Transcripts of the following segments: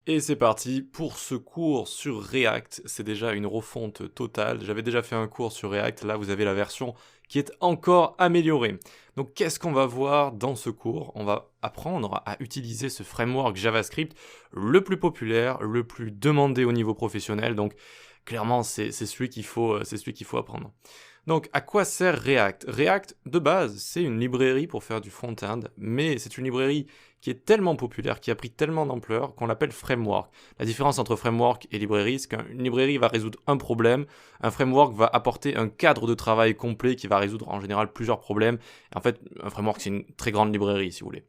Et c'est parti pour ce cours sur React. C'est déjà une refonte totale. J'avais déjà fait un cours sur React. Là, vous avez la version qui est encore améliorée. Donc, qu'est-ce qu'on va voir dans ce cours? On va apprendre à utiliser ce framework JavaScript le plus populaire, le plus demandé au niveau professionnel. Donc, clairement, c'est celui qu'il faut apprendre. Donc, à quoi sert React? React, de base, c'est une librairie pour faire du front-end, mais c'est une librairie qui est tellement populaire, qui a pris tellement d'ampleur, qu'on l'appelle framework. La différence entre framework et librairie, c'est qu'une librairie va résoudre un problème, un framework va apporter un cadre de travail complet qui va résoudre en général plusieurs problèmes. En fait, un framework, c'est une très grande librairie, si vous voulez.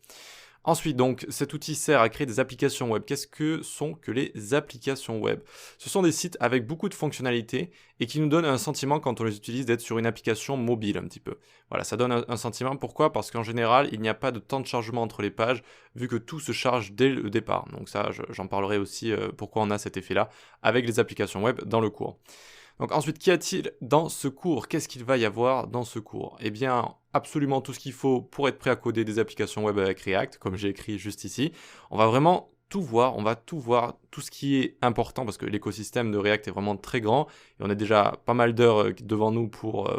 Ensuite, donc, cet outil sert à créer des applications web. Qu'est-ce que sont que les applications web? Ce sont des sites avec beaucoup de fonctionnalités et qui nous donnent un sentiment quand on les utilise d'être sur une application mobile un petit peu. Voilà, ça donne un sentiment. Pourquoi? Parce qu'en général, il n'y a pas de temps de chargement entre les pages vu que tout se charge dès le départ. Donc ça, j'en parlerai aussi pourquoi on a cet effet-là avec les applications web dans le cours. Donc ensuite, qu'y a-t-il dans ce cours? Qu'est-ce qu'il va y avoir dans ce cours? Eh bien, absolument tout ce qu'il faut pour être prêt à coder des applications web avec React, comme j'ai écrit juste ici. On va vraiment tout voir, on va tout voir, tout ce qui est important, parce que l'écosystème de React est vraiment très grand, et on a déjà pas mal d'heures devant nous pour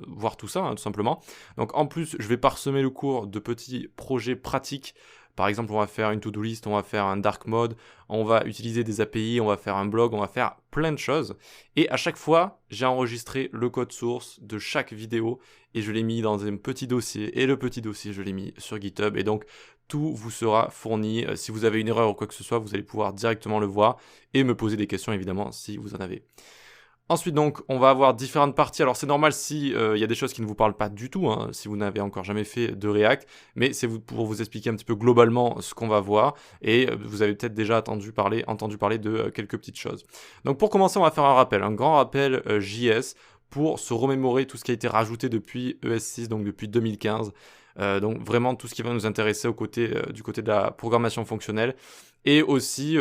voir tout ça, hein, tout simplement. Donc en plus, je vais parsemer le cours de petits projets pratiques. Par exemple, on va faire une to-do list, on va faire un dark mode, on va utiliser des API, on va faire un blog, on va faire plein de choses. Et à chaque fois, j'ai enregistré le code source de chaque vidéo et je l'ai mis dans un petit dossier. Et le petit dossier, je l'ai mis sur GitHub. Et donc, tout vous sera fourni. Si vous avez une erreur ou quoi que ce soit, vous allez pouvoir directement le voir et me poser des questions, évidemment, si vous en avez. Ensuite donc, on va avoir différentes parties. Alors c'est normal si il y a des choses qui ne vous parlent pas du tout, hein, si vous n'avez encore jamais fait de React, mais c'est pour vous expliquer un petit peu globalement ce qu'on va voir. Et vous avez peut-être déjà entendu parler de quelques petites choses. Donc pour commencer, on va faire un grand rappel JS pour se remémorer tout ce qui a été rajouté depuis ES6, donc depuis 2015. Donc vraiment tout ce qui va nous intéresser du côté de la programmation fonctionnelle. Et aussi,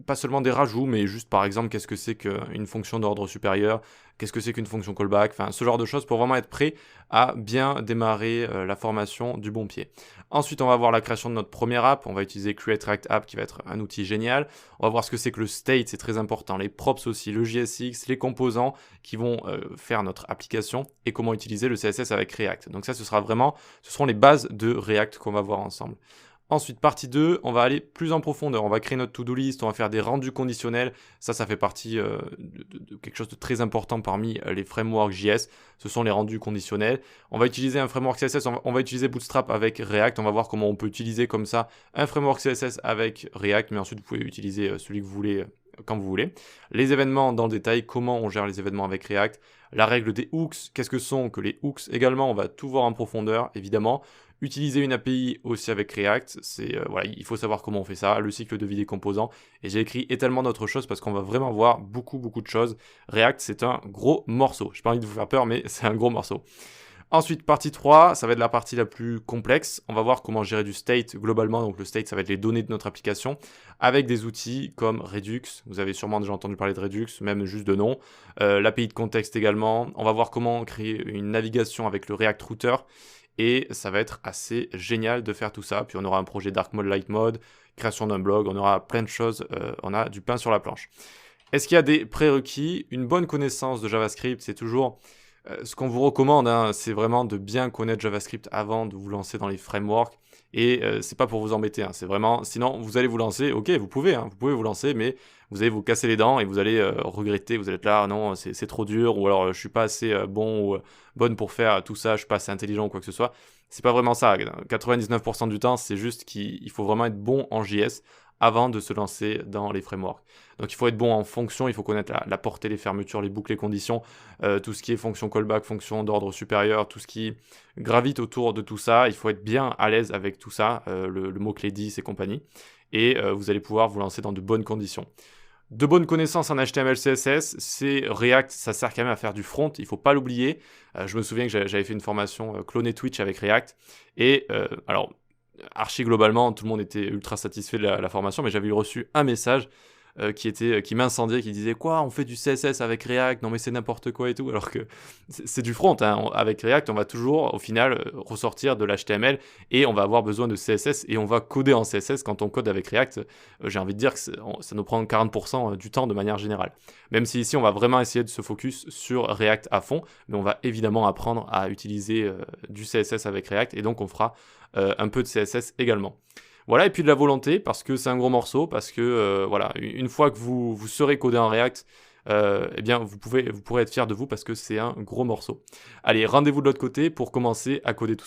pas seulement des rajouts, mais juste par exemple, qu'est-ce que c'est qu'une fonction d'ordre supérieur, qu'est-ce que c'est qu'une fonction callback, enfin ce genre de choses pour vraiment être prêt à bien démarrer la formation du bon pied. Ensuite, on va voir la création de notre première app, on va utiliser Create React App qui va être un outil génial. On va voir ce que c'est que le state, c'est très important, les props aussi, le JSX, les composants qui vont faire notre application et comment utiliser le CSS avec React. Donc ça, ce seront les bases de React qu'on va voir ensemble. Ensuite, partie 2, on va aller plus en profondeur. On va créer notre to-do list, on va faire des rendus conditionnels. Ça fait partie de quelque chose de très important parmi les frameworks JS. Ce sont les rendus conditionnels. On va utiliser un framework CSS, on va utiliser Bootstrap avec React. On va voir comment on peut utiliser comme ça un framework CSS avec React, mais ensuite vous pouvez utiliser celui que vous voulez quand vous voulez. Les événements dans le détail, comment on gère les événements avec React. La règle des hooks, qu'est-ce que sont que les hooks également, on va tout voir en profondeur, évidemment. Utiliser une API aussi avec React, voilà, il faut savoir comment on fait ça, le cycle de vie des composants. Et j'ai écrit tellement d'autres choses parce qu'on va vraiment voir beaucoup de choses. React, c'est un gros morceau. J'ai pas envie de vous faire peur, mais c'est un gros morceau. Ensuite, partie 3, ça va être la partie la plus complexe. On va voir comment gérer du state globalement. Donc le state, ça va être les données de notre application avec des outils comme Redux. Vous avez sûrement déjà entendu parler de Redux, même juste de nom. L'API de contexte également. On va voir comment créer une navigation avec le React Router. Et ça va être assez génial de faire tout ça. Puis on aura un projet Dark Mode, Light Mode, création d'un blog, on aura plein de choses, on a du pain sur la planche. Est-ce qu'il y a des prérequis? Une bonne connaissance de JavaScript, c'est toujours ce qu'on vous recommande, hein, c'est vraiment de bien connaître JavaScript avant de vous lancer dans les frameworks. Et c'est pas pour vous embêter, hein, c'est vraiment, sinon vous allez vous lancer, ok, vous pouvez vous lancer, mais vous allez vous casser les dents et vous allez regretter, vous allez être là, non, c'est trop dur, ou alors je suis pas assez bon ou bonne pour faire tout ça, je suis pas assez intelligent ou quoi que ce soit. C'est pas vraiment ça. 99% du temps, c'est juste qu'il faut vraiment être bon en JS avant de se lancer dans les frameworks. Donc il faut être bon en fonction, il faut connaître la portée, les fermetures, les boucles, les conditions, tout ce qui est fonction callback, fonction d'ordre supérieur, tout ce qui gravite autour de tout ça. Il faut être bien à l'aise avec tout ça, le mot-clé 10 et compagnie. Et vous allez pouvoir vous lancer dans de bonnes conditions. De bonnes connaissances en HTML, CSS, c'est React, ça sert quand même à faire du front, il faut pas l'oublier. Je me souviens que j'avais fait une formation clonée Twitch avec React. Et alors, archi globalement, tout le monde était ultra satisfait de la formation, mais j'avais reçu un message qui m'incendiait, qui disait quoi, on fait du CSS avec React, non mais c'est n'importe quoi et tout, alors que c'est du front, hein. Avec React, on va toujours au final ressortir de l'HTML et on va avoir besoin de CSS et on va coder en CSS quand on code avec React. J'ai envie de dire que ça nous prend 40% du temps de manière générale. Même si ici on va vraiment essayer de se focus sur React à fond, mais on va évidemment apprendre à utiliser du CSS avec React et donc on fera un peu de CSS également. Voilà, et puis de la volonté, parce que c'est un gros morceau, parce que voilà, une fois que vous serez codé en React, eh bien vous pourrez être fier de vous parce que c'est un gros morceau. Allez, rendez-vous de l'autre côté pour commencer à coder tout ça.